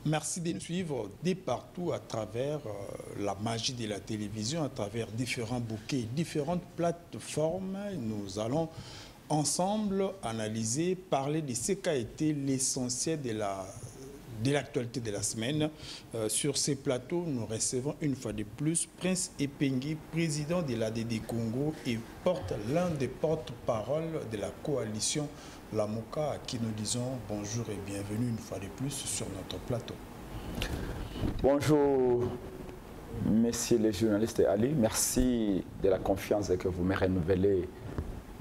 Merci de nous suivre dès partout à travers la magie de la télévision, à travers différents bouquets, différentes plateformes. Nous allons ensemble analyser, parler de ce qu'a été l'essentiel de l'actualité de la semaine. Sur ces plateaux, nous recevons une fois de plus Prince Epengui, président de l'ADD Congo et l'un des porte-parole de la coalition Lamuka, à qui nous disons bonjour et bienvenue une fois de plus sur notre plateau. Bonjour, messieurs les journalistes Ali. Merci de la confiance que vous me renouvelez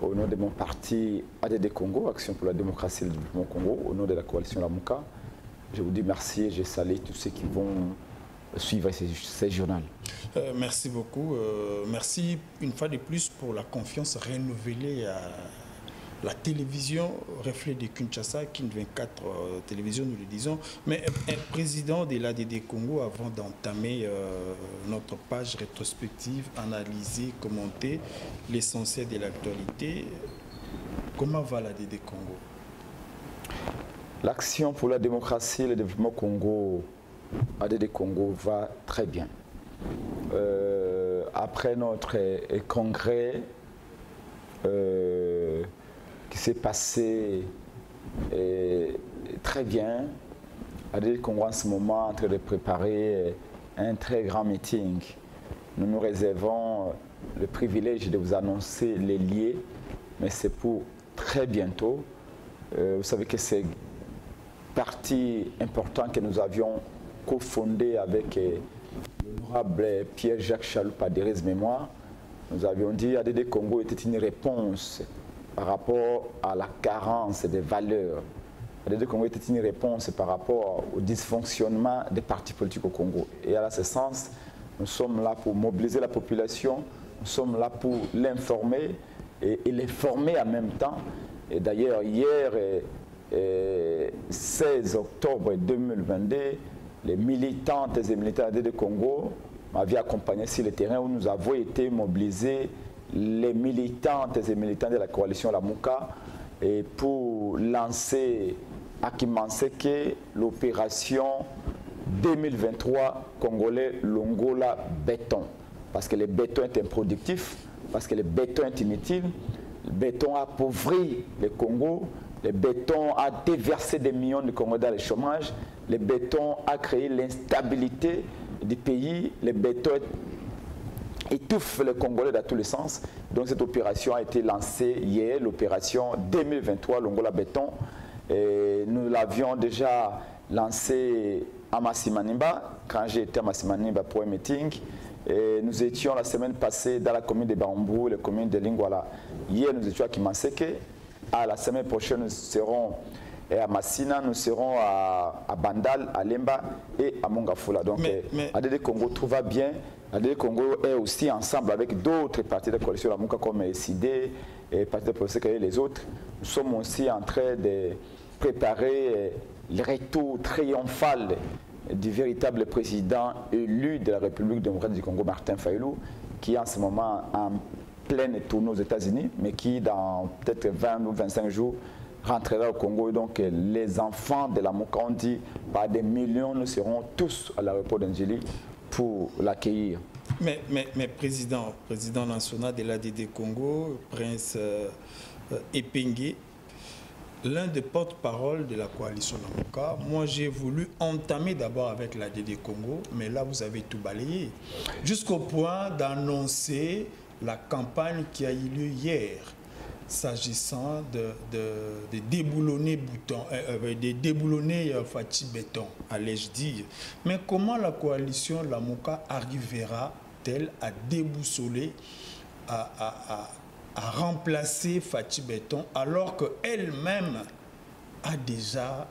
au nom de mon parti ADD Congo, Action pour la démocratie et le développement Congo, au nom de la coalition Lamuka. Je vous dis merci et je salue tous ceux qui vont suivre ces journaux. Merci beaucoup. Merci une fois de plus pour la confiance renouvelée à la télévision Reflet de Kinshasa, Kin 24 télévision, nous le disons. Mais président de l'ADD Congo, avant d'entamer notre page rétrospective, analyser, commenter l'essentiel de l'actualité, comment va l'ADD Congo? L'Action pour la démocratie et le développement Congo, ADD Congo, va très bien. Après notre congrès qui s'est passé très bien, ADD Congo en ce moment est en train de préparer un très grand meeting. Nous nous réservons le privilège de vous annoncer les liés, mais c'est pour très bientôt. Vous savez que c'est parti important que nous avions cofondé avec l'honorable Pierre-Jacques Chaloupa d'Erez Mémoire. Nous avions dit que ADD Congo était une réponse par rapport à la carence des valeurs. ADD Congo était une réponse par rapport au dysfonctionnement des partis politiques au Congo. Et à ce sens, nous sommes là pour mobiliser la population, nous sommes là pour l'informer et les former en même temps. Et d'ailleurs, hier, 16 octobre 2022, les militantes et militants d'ADD Congo m'avaient accompagné sur le terrain où nous avons été mobilisés, les militantes et militants de la coalition Lamuka, et pour lancer à Kimanseke l'opération 2023 congolais Longola béton. Parce que le béton est improductif, parce que le béton est inutile, le béton a appauvri le Congo, le béton a déversé des millions de Congolais dans le chômage, le béton a créé l'instabilité du pays, le béton étouffe les Congolais dans tous les sens. Donc cette opération a été lancée hier, l'opération 2023 Longola béton. Et nous l'avions déjà lancée à Massimanimba, quand j'ai été à Massimanimba pour un meeting. Et nous étions la semaine passée dans la commune de Bambou, la commune de Lingwala. Hier, nous étions à Kimanseke. La semaine prochaine, nous serons à Massina, nous serons à Bandal, à Lemba et à Mongafula. Donc, ADD Congo tout va bien. ADD Congo est aussi ensemble avec d'autres partis de la coalition Lamuka comme SID et partis de politique et les autres. Nous sommes aussi en train de préparer le retour triomphal du véritable président élu de la République démocratique du Congo, Martin Fayulu, qui est en ce moment en pleine tournée aux États-Unis, mais qui dans peut-être 20 ou 25 jours rentrera au Congo. Et donc les enfants de la Mouka ont dit par des millions, nous serons tous à l'aéroport d'Angéli pour l'accueillir. Mais président national de l'ADD Congo, Prince Epengui, l'un des porte-parole de la coalition Lamuka, moi j'ai voulu entamer d'abord avec l'ADD Congo, mais là vous avez tout balayé, jusqu'au point d'annoncer la campagne qui a eu lieu hier, s'agissant de déboulonner de déboulonner Fachi Béton, allais-je dire. Mais comment la coalition Lamuka arrivera-t-elle à déboussoler, à remplacer Fachi Béton, alors qu'elle-même a déjà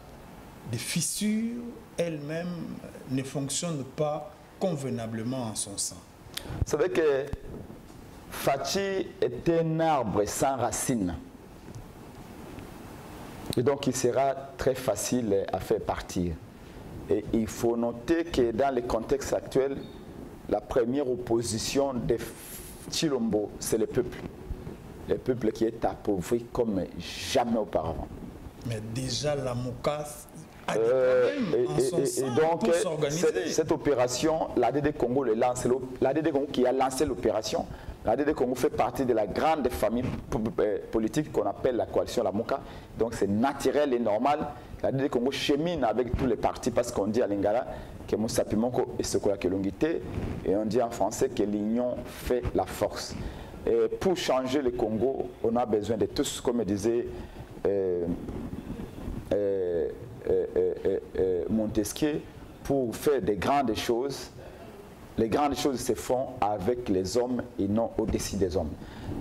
des fissures, elle-même ne fonctionne pas convenablement en son sein? Vous savez que Fachi est un arbre sans racines. Et donc il sera très facile à faire partir. Et il faut noter que dans le contexte actuel, la première opposition de Chilombo, c'est le peuple. Le peuple qui est appauvri comme jamais auparavant. Mais déjà, la Mouka a des problèmes en son sein pour s'organiser. Cette opération, l'ADD Congo l'ADD Congo qui a lancé l'opération, l'ADD Congo fait partie de la grande famille politique qu'on appelle la coalition Lamuka. Donc c'est naturel et normal. L'ADD Congo chemine avec tous les partis parce qu'on dit à Lingala que Moussa Pimonko et Sokola Kelongité, et on dit en français que l'union fait la force. Et pour changer le Congo, on a besoin de tous, comme disait Montesquieu, pour faire des grandes choses. Les grandes choses se font avec les hommes et non au-dessus des hommes.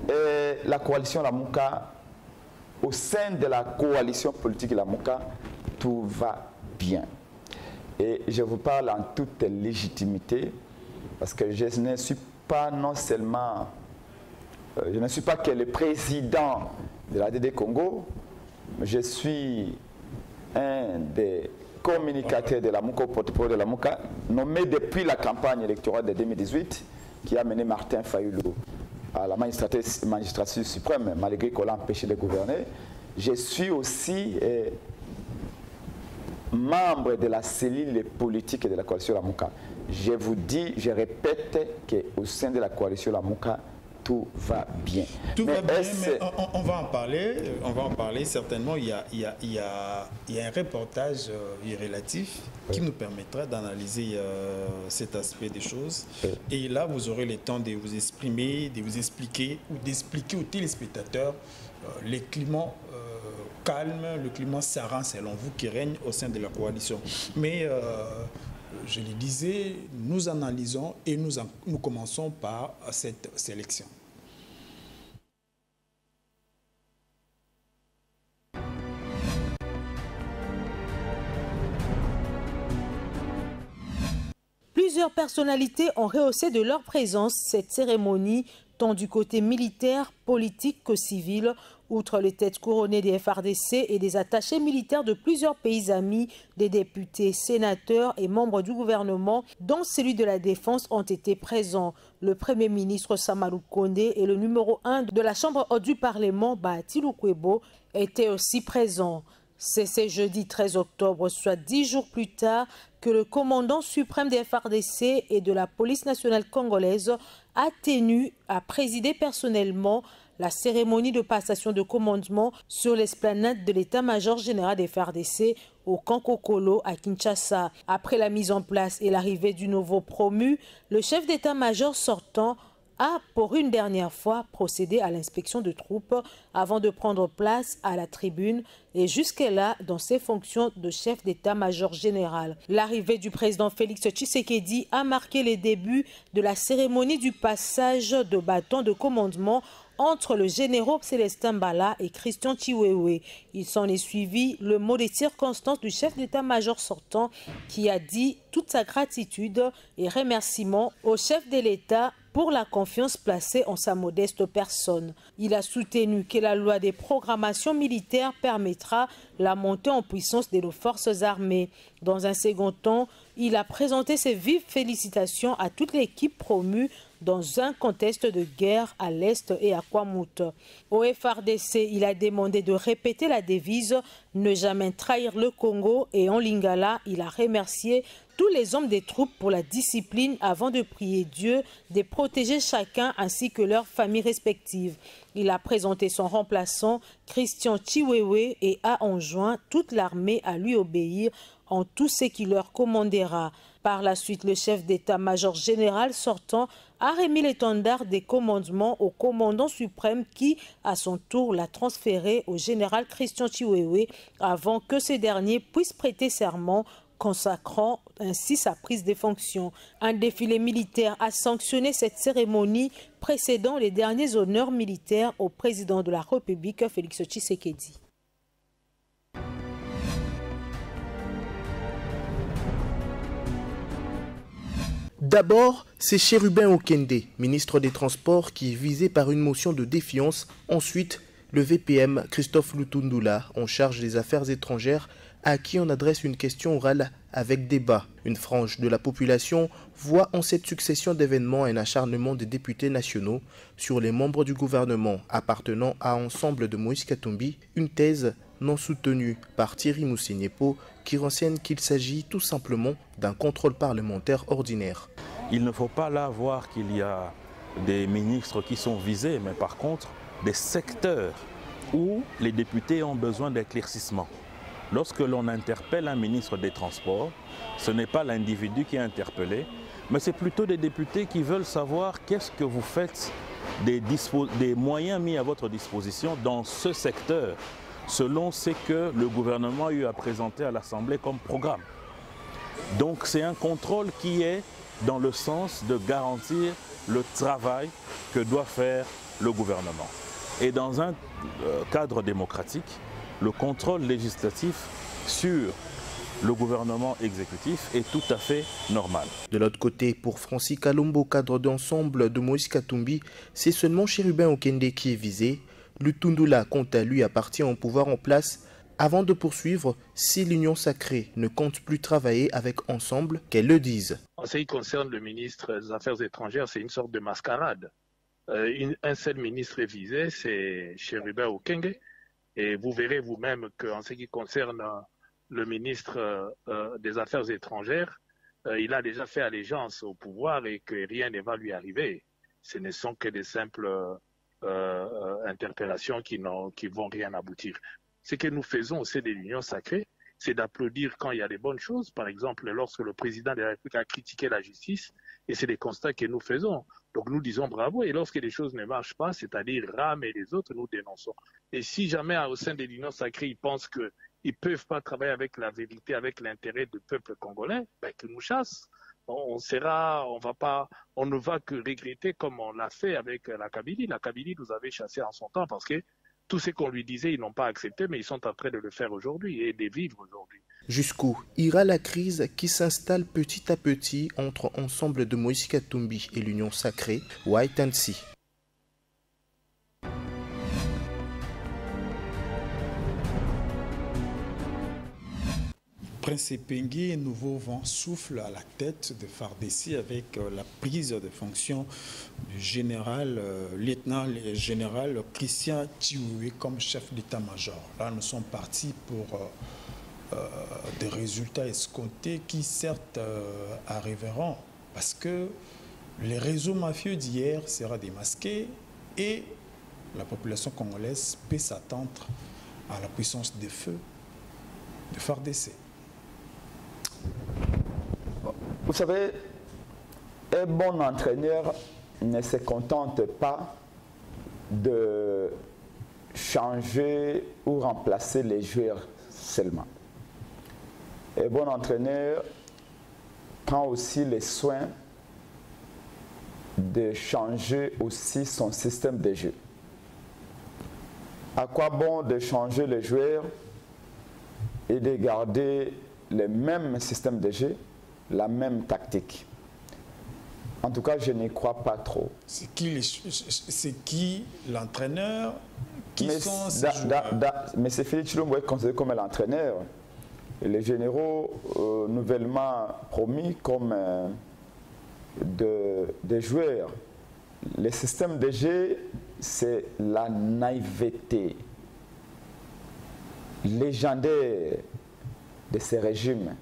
Et la coalition Lamuka, au sein de la coalition politique Lamuka, tout va bien. Et je vous parle en toute légitimité, parce que je ne suis pas non seulement, je ne suis pas que le président de l'ADD Congo, mais je suis un des communicateurs de Lamuka, au porte-parole de Lamuka, nommé depuis la campagne électorale de 2018, qui a mené Martin Fayulu à la magistrature suprême, malgré qu'on l'a empêché de gouverner. Je suis aussi membre de la cellule politique de la coalition Lamuka. Je vous dis, je répète qu'au sein de la coalition Lamuka, tout va bien. Tout va bien, mais on va en parler, certainement. Il y a un reportage relatif qui nous permettra d'analyser cet aspect des choses. Et là, vous aurez le temps de vous exprimer, de vous expliquer ou d'expliquer aux téléspectateurs le climat calme, le climat serein, selon vous, qui règne au sein de la coalition. Mais je le disais, nous analysons et nous commençons par cette sélection. Plusieurs personnalités ont rehaussé de leur présence cette cérémonie, tant du côté militaire, politique que civil. Outre les têtes couronnées des FARDC et des attachés militaires de plusieurs pays amis, des députés, sénateurs et membres du gouvernement, dont celui de la Défense, ont été présents. Le Premier ministre Samalou Kondé et le numéro 1 de la Chambre haute du Parlement, Bahati Lukwebo, étaient aussi présents. C'est ce jeudi 13 octobre, soit 10 jours plus tard, que le commandant suprême des FARDC et de la police nationale congolaise a tenu à présider personnellement la cérémonie de passation de commandement sur l'esplanade de l'état-major général des FARDC au camp Kokolo à Kinshasa. Après la mise en place et l'arrivée du nouveau promu, le chef d'état-major sortant a pour une dernière fois procédé à l'inspection de troupes avant de prendre place à la tribune et jusque-là dans ses fonctions de chef d'état-major général. L'arrivée du président Félix Tshisekedi a marqué les débuts de la cérémonie du passage de bâton de commandement entre le général Célestin Mbala et Christian Chiwewe. Il s'en est suivi le mot de circonstance du chef d'état-major sortant qui a dit toute sa gratitude et remerciement au chef de l'État pour la confiance placée en sa modeste personne. Il a soutenu que la loi des programmations militaires permettra la montée en puissance de nos forces armées. Dans un second temps, il a présenté ses vives félicitations à toute l'équipe promue dans un contexte de guerre à l'Est et à Kwamouth. Au FARDC, il a demandé de répéter la devise « Ne jamais trahir le Congo » et en Lingala, il a remercié tous les hommes des troupes pour la discipline avant de prier Dieu de protéger chacun ainsi que leurs familles respectives. Il a présenté son remplaçant, Christian Chiwewe, et a enjoint toute l'armée à lui obéir en tout ce qu'il leur commandera. Par la suite, le chef d'état-major général sortant a remis l'étendard des commandements au commandant suprême qui, à son tour, l'a transféré au général Christian Chiwewe avant que ce dernier puisse prêter serment, consacrant ainsi sa prise de fonctions. Un défilé militaire a sanctionné cette cérémonie précédant les derniers honneurs militaires au président de la République, Félix Tshisekedi. D'abord, c'est Chérubin Okende, ministre des Transports, qui est visé par une motion de défiance. Ensuite, le VPM Christophe Lutundula, en charge des affaires étrangères, à qui on adresse une question orale avec débat. Une frange de la population voit en cette succession d'événements un acharnement des députés nationaux sur les membres du gouvernement appartenant à Ensemble de Moïse Katumbi, une thèse non soutenus par Thierry Moussignepo, qui renseigne qu'il s'agit tout simplement d'un contrôle parlementaire ordinaire. Il ne faut pas là voir qu'il y a des ministres qui sont visés, mais par contre des secteurs où les députés ont besoin d'éclaircissement. Lorsque l'on interpelle un ministre des Transports, ce n'est pas l'individu qui est interpellé, mais c'est plutôt des députés qui veulent savoir qu'est-ce que vous faites des moyens mis à votre disposition dans ce secteur, selon ce que le gouvernement a eu à présenter à l'Assemblée comme programme. Donc c'est un contrôle qui est dans le sens de garantir le travail que doit faire le gouvernement. Et dans un cadre démocratique, le contrôle législatif sur le gouvernement exécutif est tout à fait normal. De l'autre côté, pour Francis Kalombo, cadre d'ensemble de Moïse Katumbi, c'est seulement Chérubin Okende qui est visé. Lutundula, quant à lui, appartient au pouvoir en place avant de poursuivre si l'Union sacrée ne compte plus travailler avec Ensemble, qu'elle le dise. En ce qui concerne le ministre des Affaires étrangères, c'est une sorte de mascarade. Un seul ministre est visé, c'est Chérubin Okende. Et vous verrez vous-même qu'en ce qui concerne le ministre des Affaires étrangères, il a déjà fait allégeance au pouvoir et que rien ne va lui arriver. Ce ne sont que des simples interpellations qui vont rien aboutir. Ce que nous faisons au sein de l'Union sacrée, c'est d'applaudir quand il y a des bonnes choses. Par exemple, lorsque le président de la République a critiqué la justice, et c'est des constats que nous faisons. Donc nous disons bravo, et lorsque les choses ne marchent pas, c'est-à-dire Ram et les autres, nous dénonçons. Et si jamais au sein de l'Union sacrée, ils pensent qu'ils ne peuvent pas travailler avec la vérité, avec l'intérêt du peuple congolais, ben, qu'ils nous chassent. On ne va que regretter comme on l'a fait avec la Kabylie. La Kabylie nous avait chassés en son temps parce que tout ce qu'on lui disait, ils n'ont pas accepté, mais ils sont en train de le faire aujourd'hui et de vivre aujourd'hui. Jusqu'où ira la crise qui s'installe petit à petit entre Ensemble de Moïse Katumbi et l'Union sacrée, White and Sea. Prince Epengé, nouveau vent souffle à la tête de FARDC avec la prise de fonction du général, lieutenant général Christian Chioué comme chef d'état-major. Là, nous sommes partis pour des résultats escomptés qui certes arriveront parce que les réseaux mafieux d'hier seront démasqués et la population congolaise peut s'attendre à la puissance de feu de FARDC. Vous savez, un bon entraîneur ne se contente pas de changer ou remplacer les joueurs seulement. Un bon entraîneur prend aussi les soins de changer aussi son système de jeu. À quoi bon de changer les joueurs et de garder le même système de jeu, la même tactique? En tout cas, je n'y crois pas trop. C'est qui l'entraîneur? Mais c'est Félix Tshilombo est considéré comme l'entraîneur. Les généraux nouvellement promis comme des joueurs. Le système de jeu, c'est la naïveté légendaire de ces régimes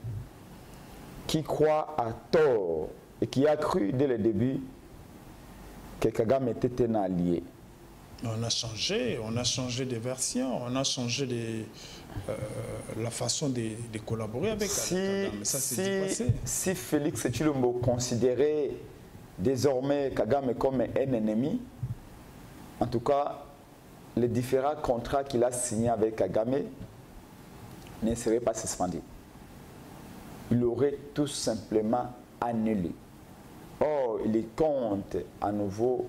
qui croient à tort et qui a cru dès le début que Kagame était un allié. On a changé de version, on a changé la façon de collaborer avec Kagame. Ça, si Félix Tshilombo considérait désormais Kagame comme un ennemi, en tout cas, les différents contrats qu'il a signés avec Kagame ne seraient pas suspendus. Il aurait tout simplement annulé. Or, il compte à nouveau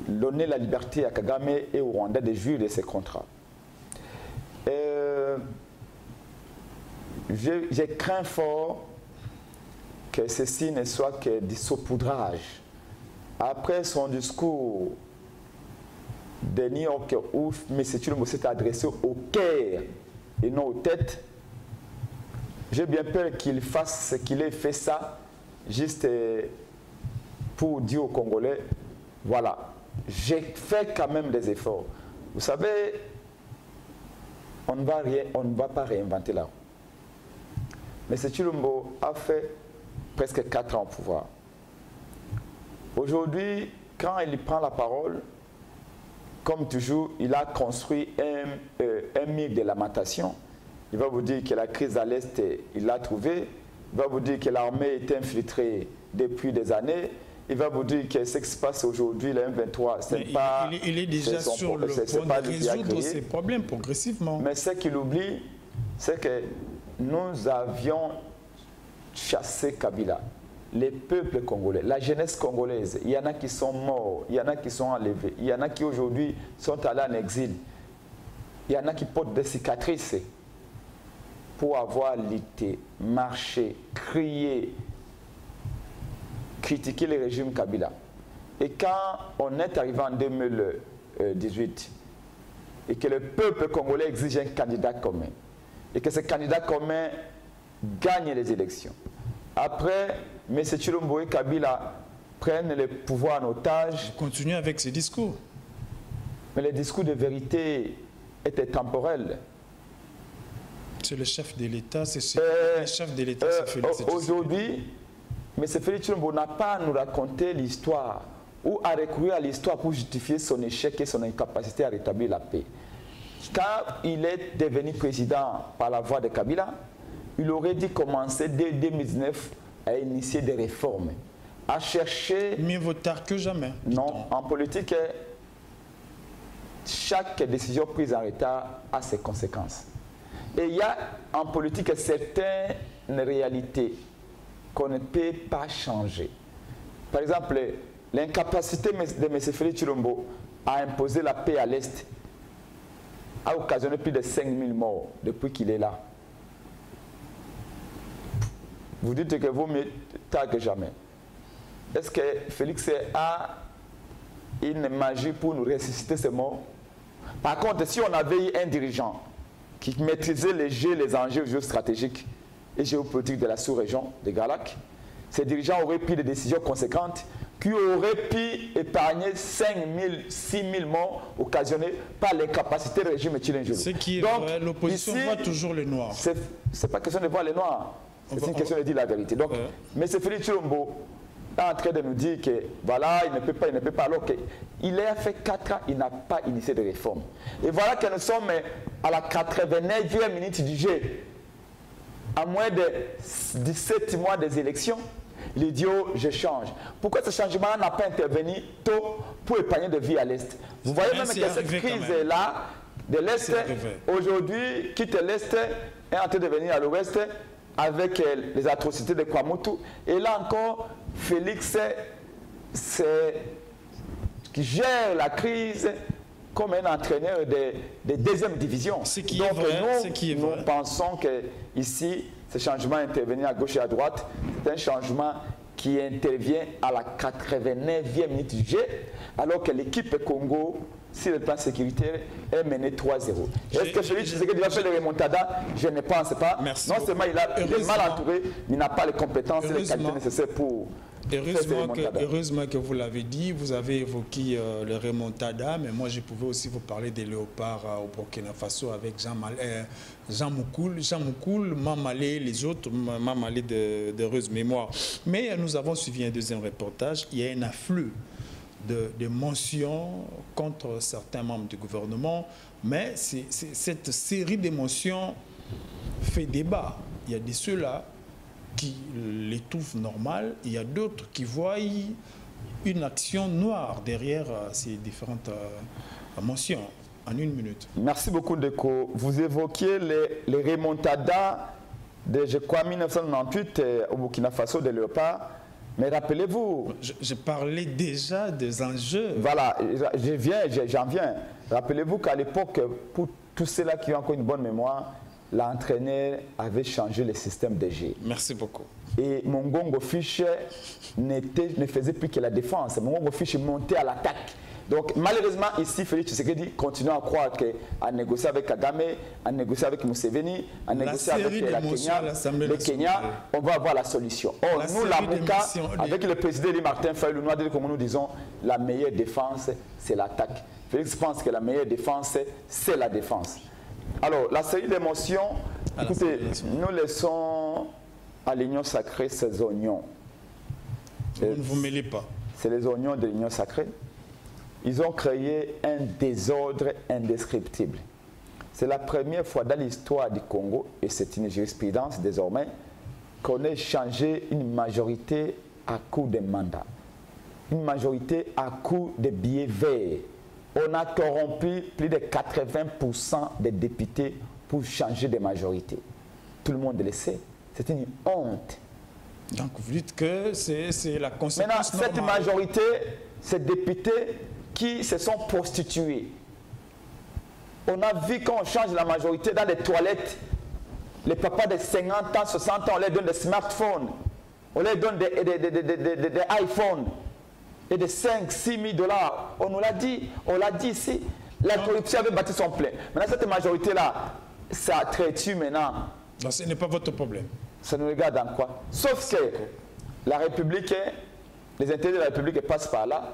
donner la liberté à Kagame et au Rwanda de jouir de ces contrats. Je crains fort que ceci ne soit que du saupoudrage. Après son discours de New York où M. Tshilombo s'est adressé au cœur et non aux têtes, j'ai bien peur qu'il fasse ce qu'il ait fait ça juste pour dire aux Congolais, voilà, j'ai fait quand même des efforts. Vous savez, on ne va pas réinventer la roue. Mais M. Tshilombo a fait presque 4 ans au pouvoir. Aujourd'hui, quand il prend la parole, comme toujours, il a construit un mur de lamentation. Il va vous dire que la crise à l'Est, il l'a trouvée. Il va vous dire que l'armée est infiltrée depuis des années. Il va vous dire que ce qui se passe aujourd'hui, le M23, c'est pas... Il est déjà sur le point de résoudre ces problèmes progressivement. Mais ce qu'il oublie, c'est que nous avions chassé Kabila. Les peuples congolais, la jeunesse congolaise, il y en a qui sont morts, il y en a qui sont enlevés, il y en a qui aujourd'hui sont allés en exil. Il y en a qui portent des cicatrices pour avoir lutté, marché, crié, critiqué le régime Kabila. Et quand on est arrivé en 2018 et que le peuple congolais exige un candidat commun et que ce candidat commun gagne les élections, après, M. Tshilombo et Kabila prennent le pouvoir en otage. Continuez avec ces discours. Mais les discours de vérité étaient temporels. C'est le chef de l'État, c'est le chef de l'État. Aujourd'hui, M. Félix Tshilombo n'a pas à nous raconter l'histoire ou à recourir à l'histoire pour justifier son échec et son incapacité à rétablir la paix. Quand il est devenu président par la voie de Kabila, il aurait dû commencer dès 2019 à initier des réformes, à chercher... Mieux vaut tard que jamais. Non, en politique, chaque décision prise en retard a ses conséquences. Et il y a en politique certaines réalités qu'on ne peut pas changer. Par exemple, l'incapacité de M. Félix Tshilombo à imposer la paix à l'Est a occasionné plus de 5000 morts depuis qu'il est là. Vous dites que vaut mieux tard que jamais. Est-ce que Félix a une magie pour nous ressusciter ces morts? Par contre, si on avait eu un dirigeant qui maîtrisait les jeux, les enjeux géostratégiques et géopolitiques de la sous-région de Galac, ces dirigeants auraient pris des décisions conséquentes qui auraient pu épargner 5 000, 6 000 morts occasionnés par l'incapacité du régime Tshilombo. Ce qui est vrai, l'opposition voit toujours les Noirs. C'est pas question de voir les Noirs. C'est une question de dire la vérité. Donc, M. Félix Tshilombo est en train de nous dire que voilà, il ne peut pas, alors qu'il a fait 4 ans, il n'a pas initié de réforme. Et voilà que nous sommes à la 89e minute du jeu. À moins de 17 mois des élections, il dit oh, je change. Pourquoi ce changement n'a pas intervenu tôt pour épargner de vie à l'Est? Vous voyez même que cette crise-là de l'Est, aujourd'hui, quitte l'Est, est en train de venir à l'Ouest, avec les atrocités de Kwamutu. Et là encore, Félix qui gère la crise comme un entraîneur de deuxième division. Donc nous pensons que ici, ce changement intervenu à gauche et à droite, c'est un changement qui intervient à la 89e minute du jeu, alors que l'équipe Congo, sur le plan sécuritaire, est menée 3-0. Est-ce que celui qui va faire le remontada? Je ne pense pas. Merci non seulement il est mal entouré, mais il n'a pas les compétences et les qualités nécessaires pour... Heureusement que vous l'avez dit, vous avez évoqué le remontada, mais moi je pouvais aussi vous parler des léopards au Burkina Faso avec Jean Moukoul, Mamalé, les autres, Mamalé d'heureuse mémoire. Mais nous avons suivi un deuxième reportage, il y a un afflux de mentions contre certains membres du gouvernement, mais cette série d'émotions fait débat. Il y a de ceux-là qui l'étouffent normal, il y a d'autres qui voient une action noire derrière ces différentes mentions. En 1 minute. Merci beaucoup, Ndeko. Vous évoquiez les remontadas de, je crois, 1998 au Burkina Faso de Léopard. Mais rappelez-vous... Je parlais déjà des enjeux. Voilà, j'en viens. Rappelez-vous qu'à l'époque, pour tous ceux-là qui ont encore une bonne mémoire, l'entraîneur avait changé le système de jeu. Merci beaucoup. Et Mongongo Fiche ne faisait plus que la défense. Mongongo Fiche montait à l'attaque. Donc malheureusement ici, Félix Tshisekedi continue à croire qu'à négocier avec Kagame, à négocier avec Museveni, à négocier avec le Kenya, on va avoir la solution. Or nous, la MOUCA, avec le président Martin Fayulu, nous disons la meilleure défense, c'est l'attaque. Félix pense que la meilleure défense, c'est la défense. Alors, la série d'émotions, écoutez, nous laissons à l'Union sacrée ces oignons. Vous ne vous mêlez pas. C'est les oignons de l'Union sacrée. Ils ont créé un désordre indescriptible. C'est la première fois dans l'histoire du Congo, et c'est une jurisprudence désormais, qu'on ait changé une majorité à coup de mandat. Une majorité à coup de billets verts. On a corrompu plus de 80% des députés pour changer de majorité. Tout le monde le sait. C'est une honte. Donc vous dites que c'est la conséquence normale. Maintenant, cette majorité, ces députés qui se sont prostitués. On a vu quand on change la majorité dans les toilettes, les papas de 50 ans, 60 ans, on leur donne des smartphones, on leur donne des iPhones et de 5 6 000 dollars. On nous l'a dit, ici. La corruption avait battu son plein. Maintenant, cette majorité-là, ça traite maintenant. Donc ce n'est pas votre problème. Ça nous regarde dans quoi? Sauf que la République, les intérêts de la République passent par là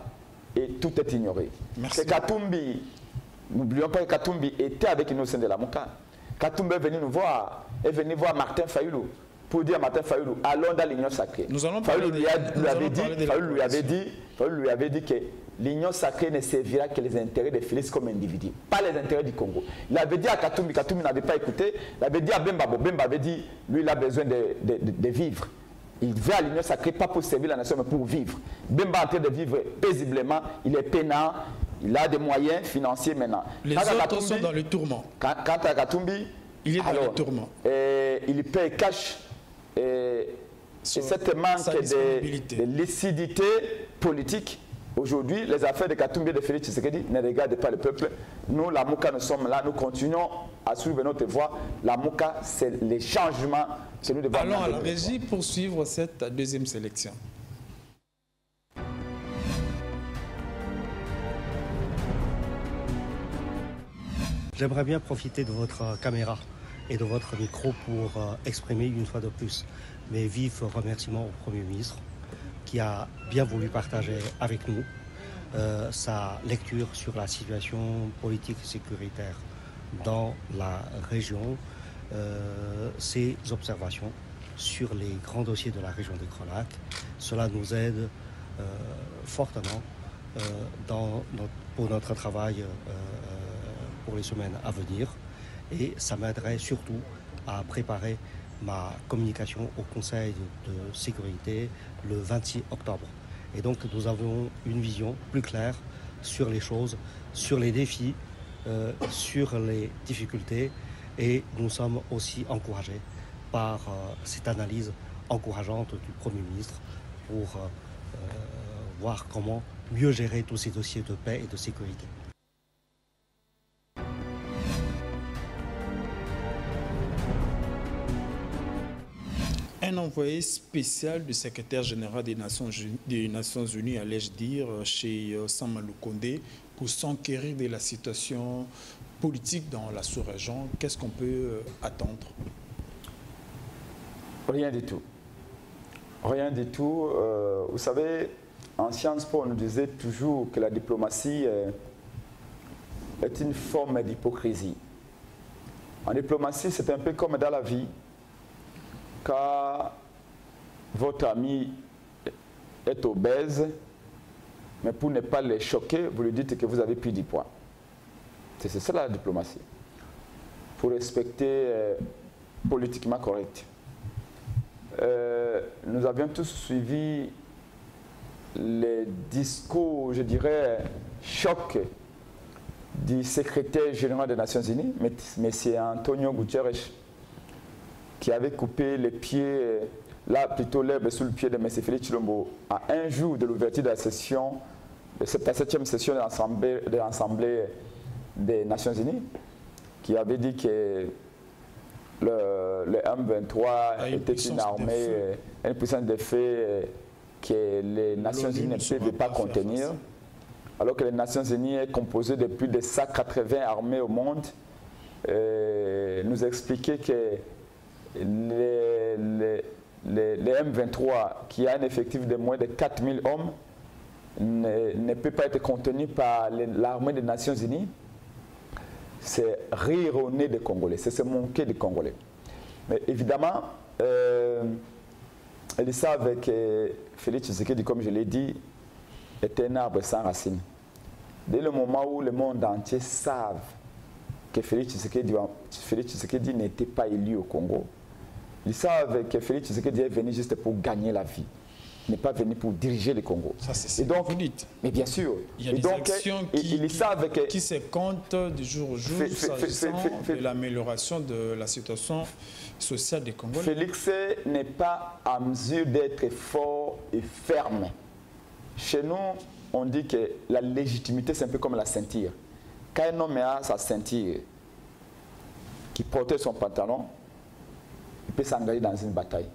et tout est ignoré. C'est Katumbi. N'oublions pas que Katumbi était avec nous au sein de la MOUCA. Katumbi est venu nous voir, est venu voir Martin Fayulu pour dire à Martin Fayulu, allons dans l'Union sacrée. Fayulu lui avait dit que l'Union sacrée ne servira que les intérêts de Félix comme individu, pas les intérêts du Congo. Il avait dit à Katumbi, Katumbi n'avait pas écouté, il avait dit à Bemba, Bemba avait dit, lui il a besoin de vivre. Il va à l'Union sacrée pas pour servir la nation mais pour vivre. Bemba est en train de vivre paisiblement, il est peinard, il a des moyens financiers maintenant. Les autres sont dans le tourment. Quant à Katumbi, il est dans le tourment. Il paye cash et cette manque de lucidité politique. Aujourd'hui, les affaires de Katumbi et de Félix Tshisekedi ne regardent pas le peuple. Nous, la MOUCA, nous sommes là, nous continuons à suivre notre voie. La MOUCA, c'est les changements que nous devons. Allons à la régie pour suivre cette deuxième sélection. J'aimerais bien profiter de votre caméra et de votre micro pour exprimer une fois de plus mes vifs remerciements au Premier ministre qui a bien voulu partager avec nous sa lecture sur la situation politique et sécuritaire dans la région, ses observations sur les grands dossiers de la région des Grands Lacs. Cela nous aide fortement pour notre travail pour les semaines à venir et ça m'aiderait surtout à préparer ma communication au Conseil de sécurité le 26 octobre. Et donc nous avons une vision plus claire sur les choses, sur les défis, sur les difficultés et nous sommes aussi encouragés par cette analyse encourageante du Premier ministre pour voir comment mieux gérer tous ces dossiers de paix et de sécurité. Un envoyé spécial du secrétaire général des Nations Unies, allais-je dire, chez Sama Lukonde, pour s'enquérir de la situation politique dans la sous-région. Qu'est-ce qu'on peut attendre? Rien du tout. Rien du tout. Vous savez, en Sciences Po, on nous disait toujours que la diplomatie est une forme d'hypocrisie. En diplomatie, c'est un peu comme dans la vie. Quand votre ami est obèse, mais pour ne pas les choquer, vous lui dites que vous avez pris 10 points. C'est ça la diplomatie. Pour respecter politiquement correct. Nous avions tous suivi les discours, je dirais, choc du secrétaire général des Nations Unies, M. Antonio Guterres, qui avait coupé les pieds, là plutôt l'herbe sous le pied de M. Félix Tshilombo à un jour de l'ouverture de la session, de cette 7e session de l'Assemblée des Nations Unies, qui avait dit que le M23 était une armée, une puissance de fait que les Nations Unies ne peuvent pas contenir. alors que les Nations Unies est composée de plus de 180 armées au monde, nous expliquer que les M23, qui a un effectif de moins de 4000 hommes, ne peut pas être contenu par l'armée des Nations Unies, c'est rire au nez des Congolais, c'est se moquer des Congolais. Mais évidemment, ils savent que Félix Tshisekedi, comme je l'ai dit, est un arbre sans racines. Dès le moment où le monde entier savent que Félix Tshisekedi n'était pas élu au Congo, ils savent que Félix Tshisekedi est venu juste pour gagner la vie, n'est pas venu pour diriger le Congo. Ça, c'est ce que vous dites. Mais bien sûr. Il y a des actions qui se comptent du jour au jour s'agissant de l'amélioration de la situation sociale des Congolais. Félix n'est pas en mesure d'être fort et ferme. Chez nous, on dit que la légitimité, c'est un peu comme la ceinture. Quand un homme a sa ceinture, qui protège son pantalon, il peut s'engager dans une bataille.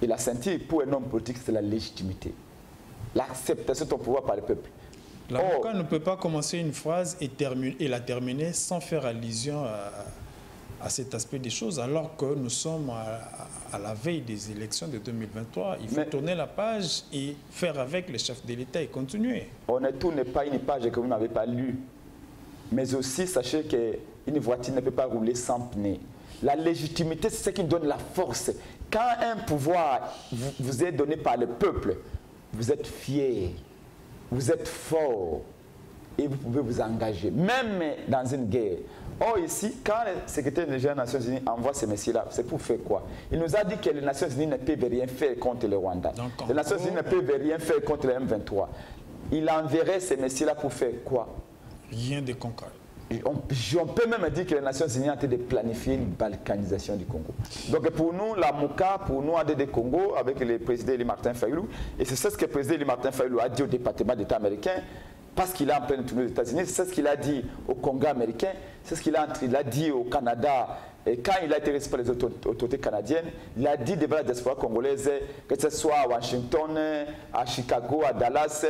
Et la ceinture, pour un homme politique, c'est la légitimité. L'acceptation de ton pouvoir par le peuple. L'avocat ne peut pas commencer une phrase et la terminer sans faire allusion à cet aspect des choses, alors que nous sommes à la veille des élections de 2023. Il faut tourner la page et faire avec les chefs de l'État et continuer. Honnêtement, n'est pas une page que vous n'avez pas lue. Mais aussi, sachez qu'une voiture ne peut pas rouler sans pneu. La légitimité, c'est ce qui donne la force. Quand un pouvoir vous est donné par le peuple, vous êtes fier, vous êtes fort et vous pouvez vous engager, même dans une guerre. Or ici, quand le secrétaire général des Nations Unies envoie ces messieurs-là, c'est pour faire quoi? Il nous a dit que les Nations Unies ne peuvent rien faire contre le Rwanda. Les Nations Unies ne peuvent rien faire contre le M23. Il enverrait ces messieurs-là pour faire quoi? Rien de concret. On peut même dire que les Nations Unies ont été de planifier une balkanisation du Congo. Donc pour nous, la MOCA, pour nous, ADD Congo, avec le président Eli Martin Fayulu, et c'est ce que le président Eli Martin Fayulu a dit au département d'État américain, parce qu'il est en pleine tournée aux États-Unis, c'est ce qu'il a dit au Congrès américain, c'est ce qu'il a dit au Canada. Et quand il a été reçu par les autorités canadiennes, il a dit devant la diaspora congolaise, que ce soit à Washington, à Chicago, à Dallas,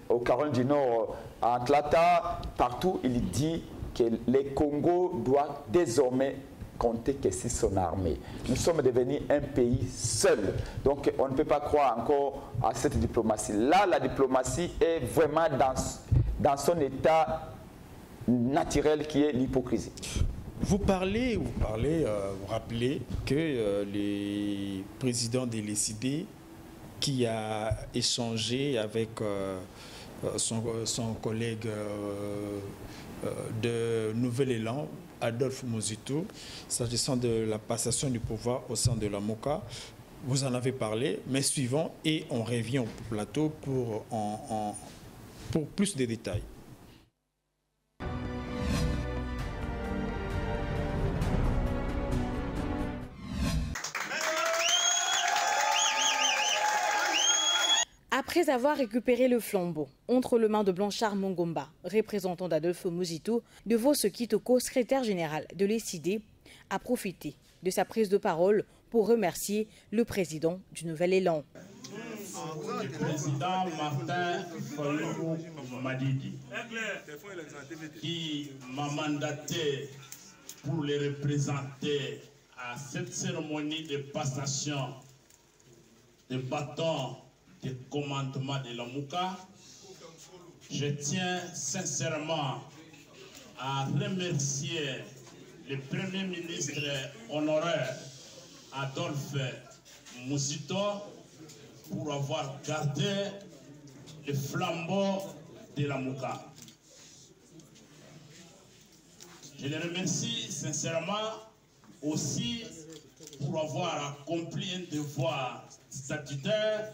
au Caroline du Nord, à Atlanta, partout, il dit que le Congo doit désormais compter que sur son armée. Nous sommes devenus un pays seul. Donc on ne peut pas croire encore à cette diplomatie. Là, la diplomatie est vraiment dans son état naturel qui est l'hypocrisie. Vous rappelez que le président de l'ECD qui a échangé avec son collègue de Nouvel Élan, Adolphe Muzito, s'agissant de la passation du pouvoir au sein de la MOCA. Vous en avez parlé, mais suivons et on revient au plateau pour plus de détails. Après avoir récupéré le flambeau entre les mains de Blanchard Mongomba, représentant d'Adolphe Muzito, Devoce Kitoko, secrétaire général de l'ECD, a profité de sa prise de parole pour remercier le président du Nouvel Élan. Le président Martin Fayulu Madidi, qui m'a mandaté pour les représenter à cette cérémonie de passation de bâton de commandement de la MOCA, je tiens sincèrement à remercier le Premier ministre honoraire Adolphe Muzito pour avoir gardé le flambeau de la MOCA. Je le remercie sincèrement aussi pour avoir accompli un devoir statutaire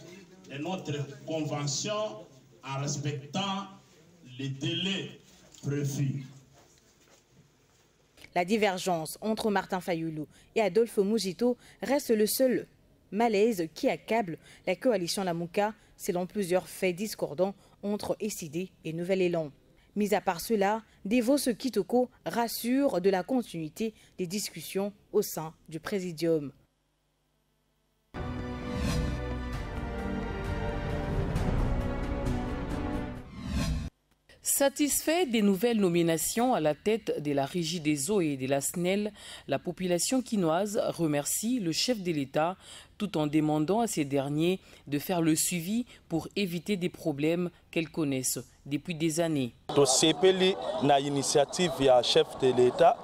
de notre convention en respectant les délais prévus. La divergence entre Martin Fayulu et Adolphe Muzito reste le seul malaise qui accable la coalition Lamuka, selon plusieurs faits discordants entre ECD et Nouvel Élan. Mis à part cela, Devoce Kitoko rassure de la continuité des discussions au sein du Présidium. Satisfait des nouvelles nominations à la tête de la Régie des eaux et de la SNEL, la population quinoise remercie le chef de l'État tout en demandant à ces derniers de faire le suivi pour éviter des problèmes qu'elles connaissent depuis des années. Tosepeli na initiative ya chef de l'État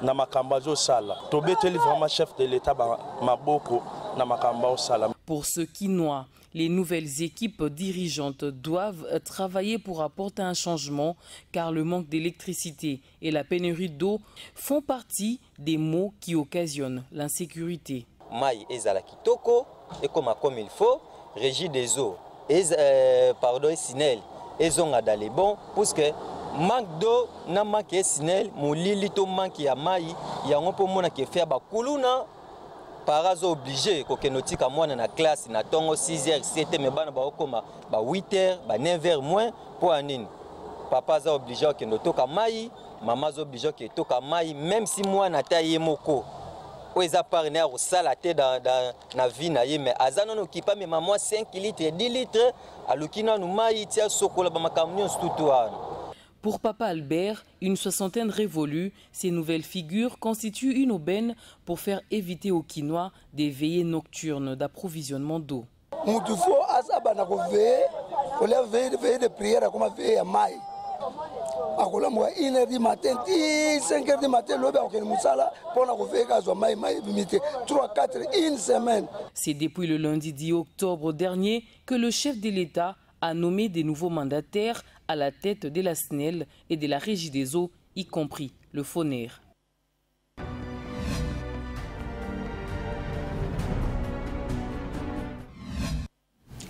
na makambazo sala. Tobeteli vraiment chef de l'État maboko na makambazo sala. Pour ce quinois, les nouvelles équipes dirigeantes doivent travailler pour apporter un changement car le manque d'électricité et la pénurie d'eau font partie des maux qui occasionnent l'insécurité. Maï ezala kitoko et comme il faut, Régie des eaux, pardon, Sinel, ezonga dans les bons, parce que manque d'eau, na manque Sinel, molili to manque ya maï, ya on peut mona ke faire bakuluna. Parazo obligé que nous tika moi na classe na tongo 6h 7h mais bana ba okoma ba 8h ba 9h moins pour anine. Papa za obligé que nous toka mai, maman za obligé que toka mai même si moi na taille moko. Oeza partenaire au salaté dans na vie na ye mais azano no kipa mais maman 5 litres 10 litres alukina no mai tia sokola ba makamnyo stutuana. Pour Papa Albert, une soixantaine révolue, ces nouvelles figures constituent une aubaine pour faire éviter aux Quinois des veillées nocturnes d'approvisionnement d'eau. C'est depuis le lundi 10 octobre dernier que le chef de l'État a nommé des nouveaux mandataires à la tête de la SNEL et de la Régie des eaux, y compris le FONER.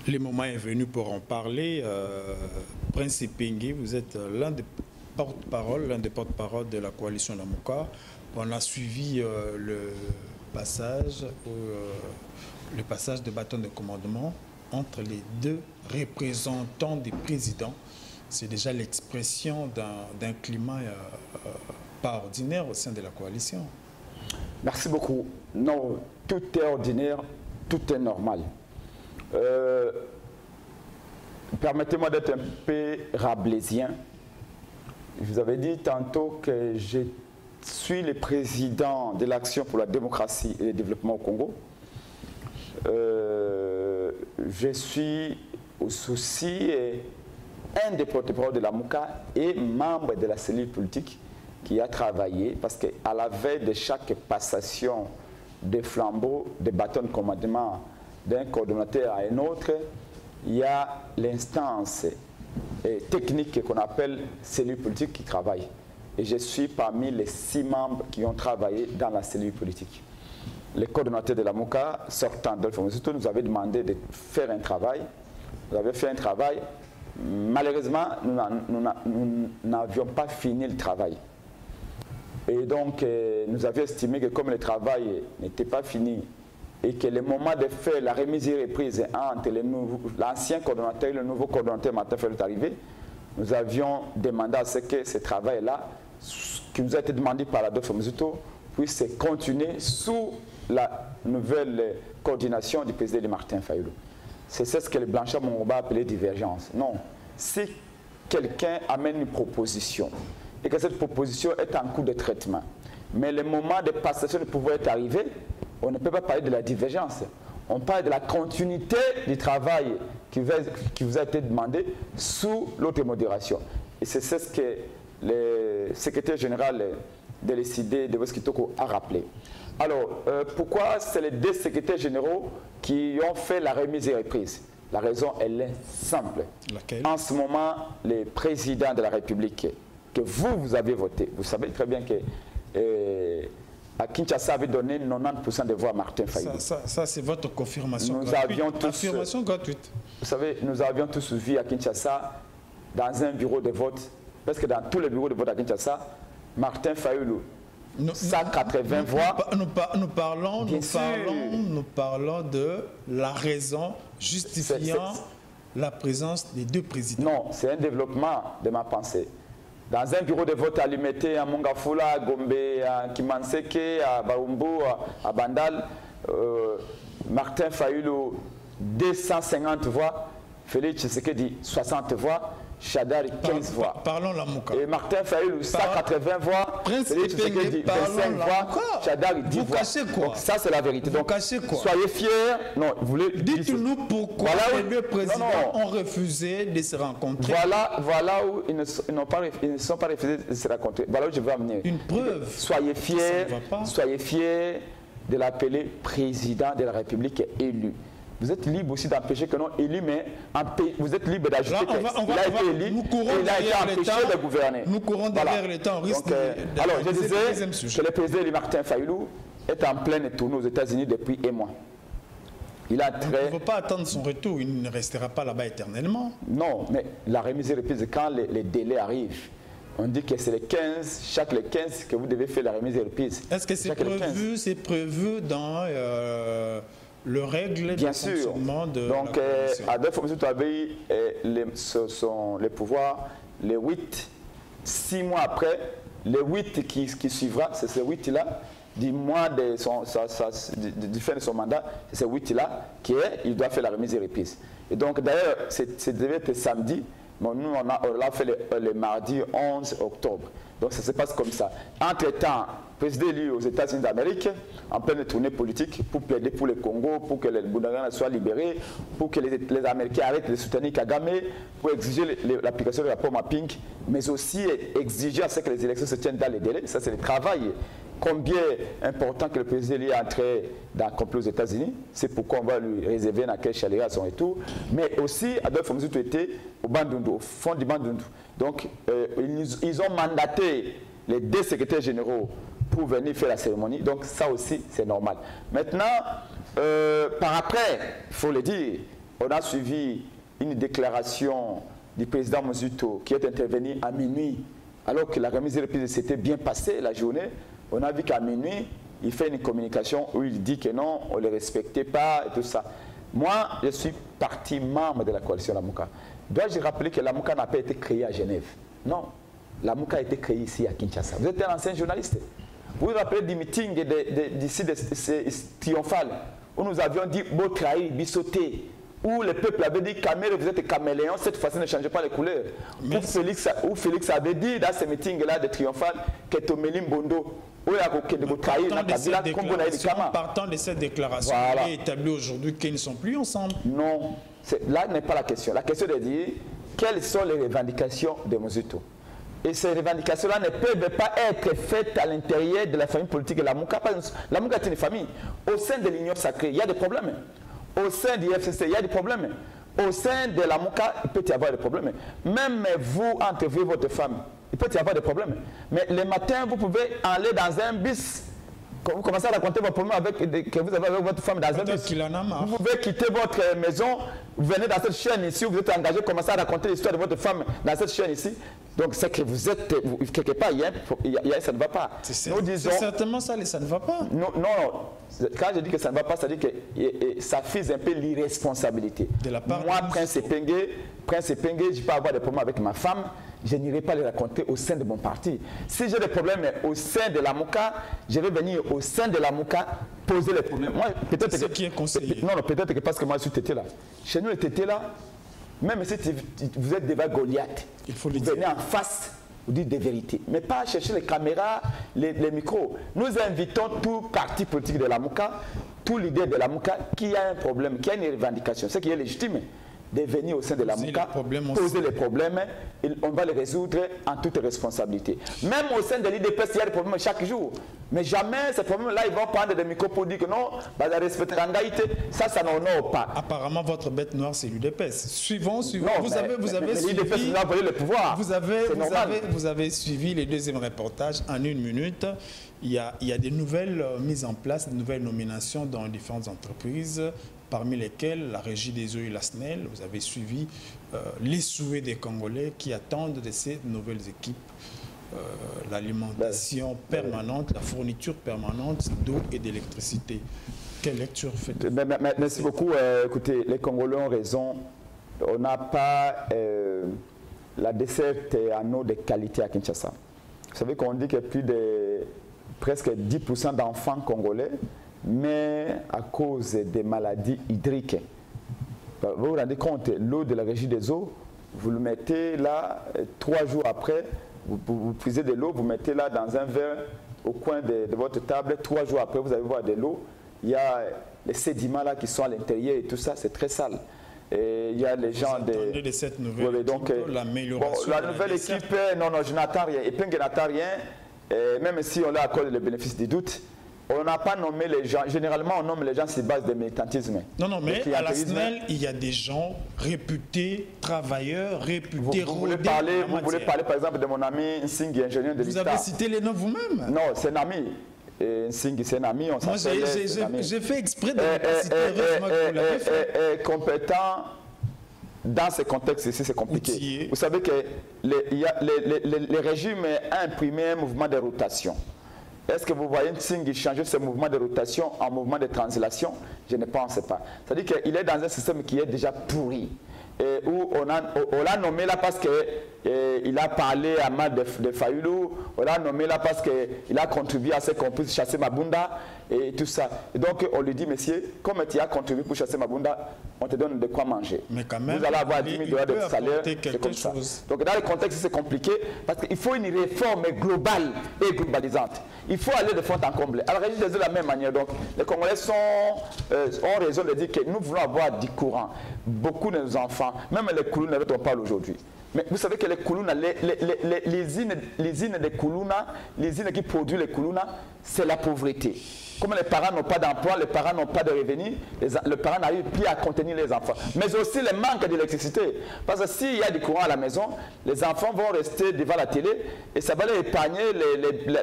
Le moment est venu pour en parler. Prince Epengé, vous êtes l'un des porte-parole de la coalition Lamuka. On a suivi le passage de bâton de commandement entre les deux représentants des présidents. C'est déjà l'expression d'un climat pas ordinaire au sein de la coalition. Merci beaucoup. Non, tout est ordinaire, tout est normal. Permettez-moi d'être un peu rabelaisien. Je vous avais dit tantôt que je suis le président de l'Action pour la démocratie et le développement au Congo. Je suis aussi un des porte-parole de la MOUCA et membre de la cellule politique qui a travaillé parce qu'à la veille de chaque passation de flambeau, de bâton de commandement d'un coordonnateur à un autre, il y a l'instance technique qu'on appelle cellule politique qui travaille. Et je suis parmi les 6 membres qui ont travaillé dans la cellule politique. Le coordonnateur de la MOUCA, sortant d'Adolphe Muzito, nous avait demandé de faire un travail. Nous avions fait un travail. Malheureusement, nous n'avions pas fini le travail. Et donc, nous avions estimé que comme le travail n'était pas fini et que le moment de faire la remise et reprise entre l'ancien coordonnateur et le nouveau coordonnateur Martin Fayulu est arrivé, nous avions demandé à ce que ce travail-là, qui nous a été demandé par Adolphe Muzito, puisse continuer sous la nouvelle coordination du président Martin Fayulu. C'est ce que le Blanchard Mongoba a appelé divergence. Non, si quelqu'un amène une proposition et que cette proposition est en cours de traitement, mais le moment de passation de pouvoir est arrivé, on ne peut pas parler de la divergence. On parle de la continuité du travail qui vous a été demandé sous l'autre modération. Et c'est ce que le secrétaire général de l'ECD de Weskitoko a rappelé. Alors, pourquoi c'est les 2 secrétaires généraux qui ont fait la remise et reprise? La raison, elle est simple. Laquelle? En ce moment, le président de la République, que vous avez voté, vous savez très bien que à Kinshasa avait donné 90% des voix à Martin Fayulu. Ça c'est votre confirmation nous gratuite. Avions tous, affirmation gratuite. Vous savez, nous avions tous vu à Kinshasa, dans un bureau de vote, parce que dans tous les bureaux de vote à Kinshasa, Martin Fayulu, 180 voix. Nous parlons de la raison justifiant la présence des 2 présidents. Non, c'est un développement de ma pensée. Dans un bureau de vote à Limete, à Mongafula, à Gombe, à Kimanseke, à Barumbu, à Bandal, Martin Fayulu, 250 voix, Félix Tshisekedi, 60 voix, Chadari 15 voix. Parlons la Mouka. Et Martin Fayulu 180 voix. Prince Epenge, 25 voix. Chadari 10 voix. Vous cachez quoi? Donc ça c'est la vérité. Vous cachez quoi? Soyez fiers. Non, vous voulez. Dites-nous pourquoi les deux présidents ont refusé de se rencontrer. Voilà où ils ne sont pas refusés de se rencontrer. Voilà où je veux amener. Une preuve. Soyez fiers de l'appeler président de la République élu. Vous êtes libre aussi d'empêcher que non élu, mais vous êtes libre d'ajouter qu'il a été élu et il a été empêché de gouverner. Nous courons derrière le temps. Alors, je disais que le président Martin Fayulu est en pleine tournée aux États-Unis depuis un mois. Il a Il ne faut pas attendre son retour, il ne restera pas là-bas éternellement. Non, mais la remise et reprise, quand les délais arrivent, on dit que c'est les 15, chaque les 15 que vous devez faire la remise et reprise. Est-ce que c'est prévu dans le règle de fonctionnement de la Commission? Donc, Adolphe Moussoutou avait les pouvoirs les 8, 6 mois après, les 8 qui suivra, c'est ces 8-là, du mois du fin de son mandat, c'est ces 8-là qu'il doit faire la remise et reprise. Et donc, d'ailleurs, c'est devait être samedi. Bon, nous, on l'a fait le mardi 11 octobre. Donc, ça se passe comme ça. Entre-temps, président élu aux États-Unis d'Amérique, en pleine tournée politique, pour plaider pour le Congo, pour que les Bounagana soient libérés, pour que les Américains arrêtent de soutenir Kagame, pour exiger l'application du rapport mapping, mais aussi exiger à ce que les élections se tiennent dans les délais. Ça, c'est le travail combien important que le président est entré dans le complot aux États-Unis. C'est pourquoi on va lui réserver un accueil chaleureux à son retour. Mais aussi, Adolphe Moussoutou était au Bandundu, au fond du Bandundu. Donc, ils ont mandaté les 2 secrétaires généraux pour venir faire la cérémonie. Donc, ça aussi, c'est normal. Maintenant, par après, il faut le dire, on a suivi une déclaration du président Moussoutou qui est intervenu à minuit, alors que la remise et reprise s'était bien passée la journée. On a vu qu'à minuit, il fait une communication où il dit que non, on ne le respectait pas et tout ça. Moi, je suis parti membre de la coalition Lamuka. Dois-je rappeler que Lamuka n'a pas été créée à Genève? Non, Lamuka a été créée ici à Kinshasa. Vous êtes un ancien journaliste. Vous vous rappelez du meeting d'ici triomphal où nous avions dit « Beau trahir, bissoté », où le peuple avait dit « Camélé, vous êtes caméléon, cette fois-ci ne changez pas les couleurs ». Où Félix avait dit dans ce meeting-là de triomphal que Tomelim Bondo, partant de cette déclaration, il est établi aujourd'hui qu'ils ne sont plus ensemble. Non, là n'est pas la question. La question est de dire quelles sont les revendications de Moussoutou. Et ces revendications-là ne peuvent pas être faites à l'intérieur de la famille politique de la Mouka. La Mouka est une famille. Au sein de l'Union sacrée, il y a des problèmes. Au sein du FCC, il y a des problèmes. Au sein de la Mouka, il peut y avoir des problèmes. Même vous, entre vous et votre femme, il peut y avoir des problèmes. Mais le matin, vous pouvez aller dans un bus. Vous commencez à raconter vos problèmes que vous avez avec votre femme dans un bus. Vous pouvez quitter votre maison, vous venez dans cette chaîne ici, où vous êtes engagé, commencez à raconter l'histoire de votre femme dans cette chaîne ici. Donc c'est que vous êtes, quelque part, ça ne va pas. C'est certainement ça, ça ne va pas. Non, quand je dis que ça ne va pas, ça veut dire que ça fait un peu l'irresponsabilité. Moi, Prince Epenge, je peux avoir des problèmes avec ma femme, je n'irai pas les raconter au sein de mon parti. Si j'ai des problèmes au sein de la Mouka, je vais venir au sein de la Mouka poser les problèmes. C'est ce qui est conseillé. Non, peut-être que parce que moi je suis tété là. Chez nous, les tétés là, même si vous êtes devant Goliath, vous venez en face, vous dites des vérités. Mais pas chercher les caméras, les micros. Nous invitons tout parti politique de la Mouka, tout leader de la Mouka qui a un problème, qui a une revendication, ce qui est légitime, de venir au sein de la Mouka, poser les problèmes, et on va les résoudre en toute responsabilité. Même au sein de l'IDPS, il y a des problèmes chaque jour. Mais jamais ces problèmes-là, ils vont prendre des micros pour dire que non, bah, la respect l'angaïté, ça n'honore pas. Apparemment, votre bête noire, c'est l'UDPS. Suivons. Non, vous avez suivi. Le pouvoir. Vous avez suivi les deuxièmes reportages en 1 minute. Il y a des nouvelles mises en place, des nouvelles nominations dans différentes entreprises, parmi lesquelles la Régie des eaux et la SNEL. Vous avez suivi les souhaits des Congolais qui attendent de ces nouvelles équipes. L'alimentation permanente, la fourniture permanente d'eau et d'électricité. Quelle lecture faites-vous? Merci beaucoup. Écoutez, les Congolais ont raison. On n'a pas la desserte en eau de qualité à Kinshasa. Vous savez qu'on dit qu'il y a plus de presque 10% d'enfants congolais, mais à cause des maladies hydriques. Vous vous rendez compte, l'eau de la Régie des eaux, vous le mettez là, 3 jours après, vous puisez de l'eau, vous mettez là dans un verre au coin de votre table. 3 jours après, vous allez voir de l'eau. Il y a les sédiments là qui sont à l'intérieur et tout ça, c'est très sale. Et il y a les gens de cette nouvelle équipe, donc, l'amélioration. la nouvelle équipe, non, je n'attends rien. Et Epenge n'attend rien, même si on leur accorde le bénéfice du doute. On n'a pas nommé les gens. Généralement, on nomme les gens sur base de militantisme. Non, mais à la SNEL, il y a des gens réputés, travailleurs, réputés. Vous voulez parler, par exemple, de mon ami Nsingi, ingénieur de l'État. Vous avez cité les noms vous-même? Non, c'est un ami. Nsingi, c'est un ami. On s'appelle. J'ai fait exprès de ne pas citer. Heureusement que vous l'avez fait. Compétent. Dans ce contexte ici, c'est compliqué. Outillé. Vous savez que les régimes ont imprimé un mouvement de rotation. Est-ce que vous voyez Nsingi changer ce mouvement de rotation en mouvement de translation? Je ne pense pas. C'est-à-dire qu'il est dans un système qui est déjà pourri. Et où on l'a nommé là parce qu'il a parlé à Mal de Fayoulou, on l'a nommé là parce qu'il a contribué à ce qu'on puisse chasser Mabunda et tout ça. Et donc on lui dit, monsieur, comme tu as contribué pour chasser Mabunda, on te donne de quoi manger. Mais quand même, vous allez avoir 10 000 $ de salaire, c'est comme ça. Donc dans le contexte, c'est compliqué parce qu'il faut une réforme globale et globalisante. Il faut aller de fond en comble. Alors, je dis de la même manière. Donc, les Congolais ont raison de dire que nous voulons avoir du courant. Beaucoup de nos enfants, même les Koulouna dont on parle aujourd'hui. Mais vous savez que les Koulouna, les usines de Koulouna, les usines qui produisent les Koulouna, c'est la pauvreté. Comme les parents n'ont pas d'emploi, les parents n'ont pas de revenus, les parents n'arrivent plus à contenir les enfants. Mais aussi le manque d'électricité. Parce que s'il y a du courant à la maison, les enfants vont rester devant la télé et ça va leur épargner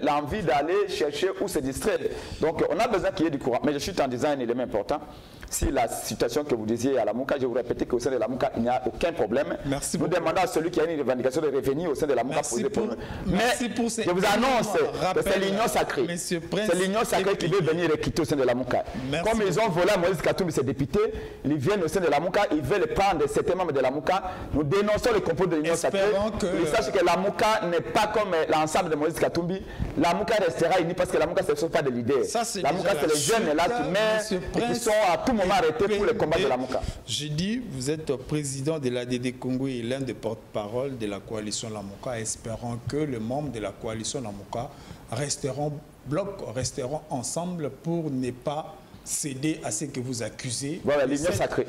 l'envie d'aller chercher où se distraire. Donc on a besoin qu'il y ait du courant. Mais je suis en disant un élément important. Si la situation que vous disiez à la Mouka, je vous répète qu'au sein de la Mouka, il n'y a aucun problème. Merci nous demandons à celui qui a une revendication de revenus au sein de la Mouka poser problème. Mais je vous annonce que c'est l'union sacrée. C'est l'union sacrée qui veut venir quitter au sein de la Mouka. Comme ils ont volé à Moïse Katumbi, ses députés, ils viennent au sein de la Mouka, ils veulent prendre certains membres de la Mouka. Nous dénonçons le complot de l'union sacrée. Ils sachent que la Mouka n'est pas comme l'ensemble de Moïse Katumbi. La Mouka restera unie parce que la Mouka, ce ne sont pas des leaders. La Mouka, c'est les jeunes là qui mènent et qui sont à tout moment arrêtés pour le combat de la Mouka. Je dis, vous êtes président de l'ADD Congo et l'un des porte-parole de la coalition Lamuka, espérant que les membres de la coalition Lamuka resteront ensemble pour ne pas céder à ce que vous accusez. Voilà, l'union sacrée.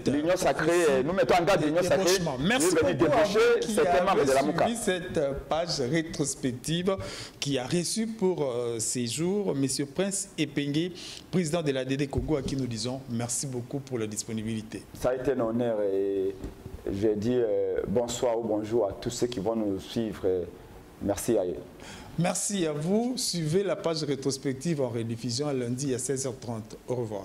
L'union sacrée, nous mettons en garde l'union sacrée. Merci beaucoup à vous qui avez suivi cette page rétrospective qui a reçu pour ces jours M. Prince Epenge, président de l'ADD Congo, à qui nous disons merci beaucoup pour la disponibilité. Ça a été un honneur et je dis bonsoir ou bonjour à tous ceux qui vont nous suivre. Merci à eux. Merci à vous. Suivez la page rétrospective en rediffusion lundi à 16h30. Au revoir.